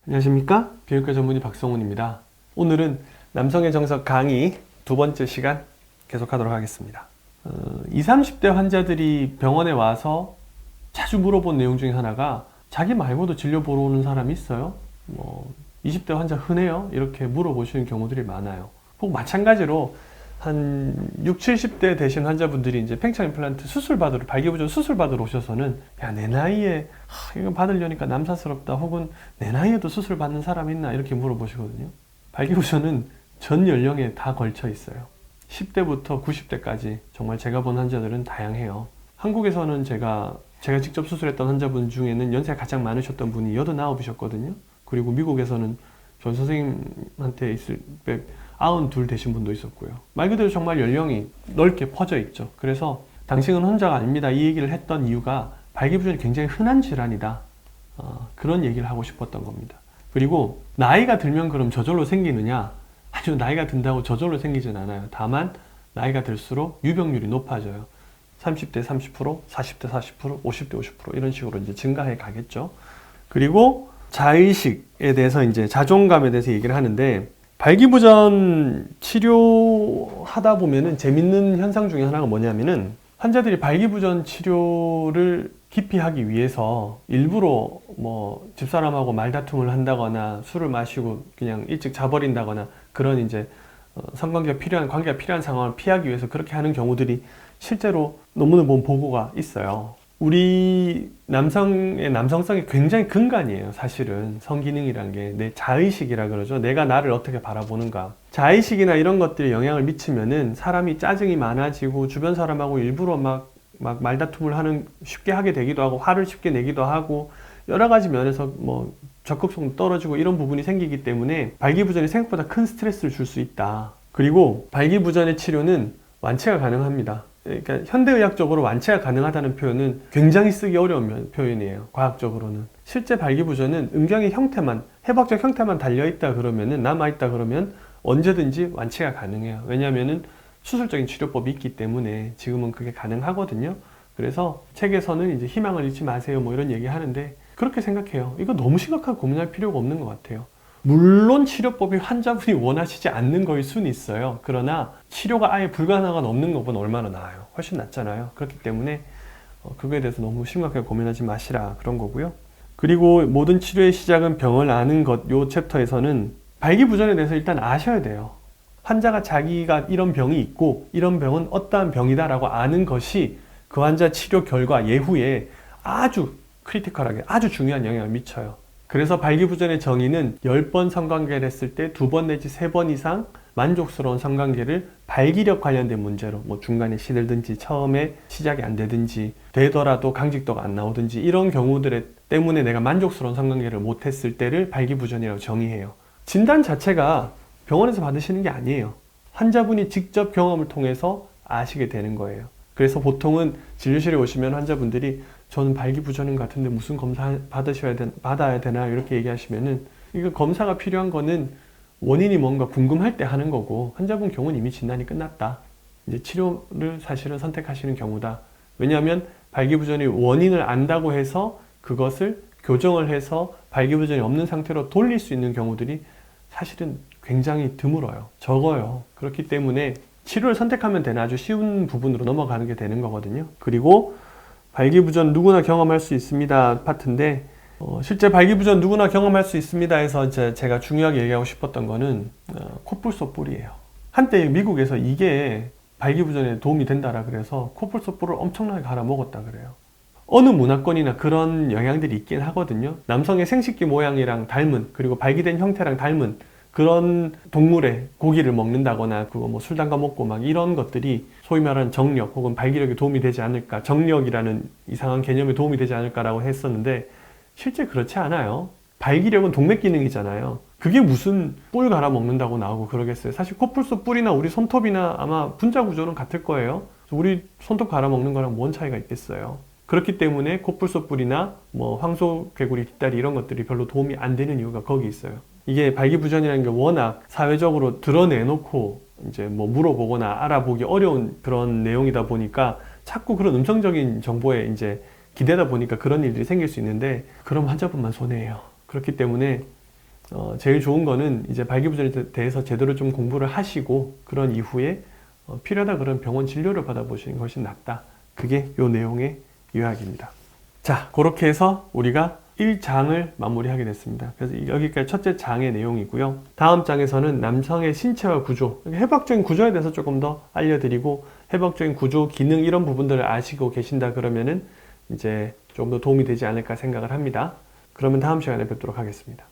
안녕하십니까? 비뇨기과 전문의 박성훈입니다. 오늘은 남성의 정석 강의 두 번째 시간 계속하도록 하겠습니다. 20, 30대 환자들이 병원에 와서 자주 물어본 내용 중에 하나가 자기 말고도 진료 보러 오는 사람이 있어요? 20대 환자 흔해요? 이렇게 물어보시는 경우들이 많아요. 혹 마찬가지로 한 60, 70대 되신 환자분들이 이제 팽창 임플란트 수술 받으러, 발기부전 수술 받으러 오셔서는 야, 내 나이에 이거 받으려니까 남사스럽다, 혹은 내 나이에도 수술 받는 사람 있나, 이렇게 물어보시거든요. 발기부전은 전 연령에 다 걸쳐 있어요. 10대부터 90대까지 정말 제가 본 환자들은 다양해요. 한국에서는 제가 직접 수술했던 환자분 중에는 연세가 가장 많으셨던 분이 89이셨거든요. 그리고 미국에서는 전 선생님한테 있을 때 92 되신 분도 있었고요. 말 그대로 정말 연령이 넓게 퍼져 있죠. 그래서 당신은 혼자가 아닙니다, 이 얘기를 했던 이유가 발기부전이 굉장히 흔한 질환이다, 그런 얘기를 하고 싶었던 겁니다. 그리고 나이가 들면 그럼 저절로 생기느냐? 아주 나이가 든다고 저절로 생기진 않아요. 다만 나이가 들수록 유병률이 높아져요. 30대 30%, 40대 40%, 50대 50% 이런 식으로 이제 증가해 가겠죠. 그리고 자의식에 대해서, 이제 자존감에 대해서 얘기를 하는데, 발기부전 치료하다 보면은 재밌는 현상 중에 하나가 뭐냐면은, 환자들이 발기부전 치료를 깊이 하기 위해서 일부러 집사람하고 말다툼을 한다거나 술을 마시고 그냥 일찍 자버린다거나, 그런 이제 관계가 필요한 상황을 피하기 위해서 그렇게 하는 경우들이 실제로 논문을 본 보고가 있어요. 우리 남성의 남성성이 굉장히 근간이에요. 사실은 성기능이란 게 내 자의식이라 그러죠. 내가 나를 어떻게 바라보는가. 자의식이나 이런 것들이 영향을 미치면은 사람이 짜증이 많아지고 주변 사람하고 일부러 막 말다툼을 쉽게 하게 되기도 하고, 화를 쉽게 내기도 하고, 여러 가지 면에서 적극성도 떨어지고 이런 부분이 생기기 때문에 발기부전이 생각보다 큰 스트레스를 줄 수 있다. 그리고 발기부전의 치료는 완치가 가능합니다. 그러니까 현대의학적으로 완치가 가능하다는 표현은 굉장히 쓰기 어려운 표현이에요. 과학적으로는. 실제 발기부전은 음경의 형태만, 해박적 형태만 달려있다 그러면은, 남아있다 그러면 언제든지 완치가 가능해요. 왜냐하면은 수술적인 치료법이 있기 때문에 지금은 그게 가능하거든요. 그래서 책에서는 이제 희망을 잃지 마세요, 이런 얘기 하는데, 그렇게 생각해요. 이거 너무 심각하게 고민할 필요가 없는 것 같아요. 물론 치료법이 환자분이 원하시지 않는 거일 수는 있어요. 그러나 치료가 아예 불가능한 없는 것보다 얼마나 나아요. 훨씬 낫잖아요. 그렇기 때문에 그거에 대해서 너무 심각하게 고민하지 마시라, 그런 거고요. 그리고 모든 치료의 시작은 병을 아는 것, 요 챕터에서는 발기부전에 대해서 일단 아셔야 돼요. 환자가 자기가 이런 병이 있고 이런 병은 어떠한 병이다 라고 아는 것이 그 환자 치료 결과 예후에 아주 크리티컬하게, 아주 중요한 영향을 미쳐요. 그래서 발기부전의 정의는 10번 성관계를 했을 때 2번 내지 3번 이상 만족스러운 성관계를 발기력 관련된 문제로, 중간에 시들든지 처음에 시작이 안 되든지, 되더라도 강직도가 안 나오든지, 이런 경우들 때문에 내가 만족스러운 성관계를 못했을 때를 발기부전이라고 정의해요. 진단 자체가 병원에서 받으시는 게 아니에요. 환자분이 직접 경험을 통해서 아시게 되는 거예요. 그래서 보통은 진료실에 오시면 환자분들이 저는 발기부전인 것 같은데 무슨 검사 받아야 되나, 이렇게 얘기하시면은, 이거 검사가 필요한 거는 원인이 뭔가 궁금할 때 하는 거고, 환자분 경우는 이미 진단이 끝났다, 이제 치료를 사실은 선택하시는 경우다. 왜냐하면 발기부전의 원인을 안다고 해서 그것을 교정을 해서 발기부전이 없는 상태로 돌릴 수 있는 경우들이 사실은 굉장히 드물어요. 적어요. 그렇기 때문에 치료를 선택하면 되는 아주 쉬운 부분으로 넘어가는 게 되는 거거든요. 그리고 발기부전 누구나 경험할 수 있습니다 파트인데, 실제 발기부전 누구나 경험할 수 있습니다 해서 제가 중요하게 얘기하고 싶었던 거는 코뿔소뿔이에요. 한때 미국에서 이게 발기부전에 도움이 된다라 그래서 코뿔소뿔을 엄청나게 갈아 먹었다 그래요. 어느 문화권이나 그런 영향들이 있긴 하거든요. 남성의 생식기 모양이랑 닮은, 그리고 발기된 형태랑 닮은 그런 동물의 고기를 먹는다거나, 그거 술 담가 먹고 이런 것들이 소위 말하는 정력 혹은 발기력에 도움이 되지 않을까, 정력이라는 이상한 개념에 도움이 되지 않을까라고 했었는데, 실제 그렇지 않아요. 발기력은 동맥 기능이잖아요. 그게 무슨 뿔 갈아 먹는다고 나오고 그러겠어요. 사실 코뿔소 뿔이나 우리 손톱이나 아마 분자 구조는 같을 거예요. 우리 손톱 갈아 먹는 거랑 뭔 차이가 있겠어요. 그렇기 때문에 코뿔소 뿔이나 황소개구리 뒷다리 이런 것들이 별로 도움이 안 되는 이유가 거기 있어요. 이게 발기부전이라는 게 워낙 사회적으로 드러내놓고 이제 물어보거나 알아보기 어려운 그런 내용이다 보니까 자꾸 그런 음성적인 정보에 이제 기대다 보니까 그런 일들이 생길 수 있는데, 그럼 환자분만 손해예요. 그렇기 때문에 제일 좋은 거는 이제 발기부전에 대해서 제대로 좀 공부를 하시고 그런 이후에 필요하다 그런 병원 진료를 받아보시는 것이 낫다. 그게 요 내용의 요약입니다. 자, 그렇게 해서 우리가 1장을 마무리하게 됐습니다. 그래서 여기까지 첫째 장의 내용이고요. 다음 장에서는 남성의 신체와 구조, 해부학적인 구조에 대해서 조금 더 알려드리고 해부학적인 구조, 기능 이런 부분들을 아시고 계신다 그러면은 이제 좀 더 도움이 되지 않을까 생각을 합니다. 그러면 다음 시간에 뵙도록 하겠습니다.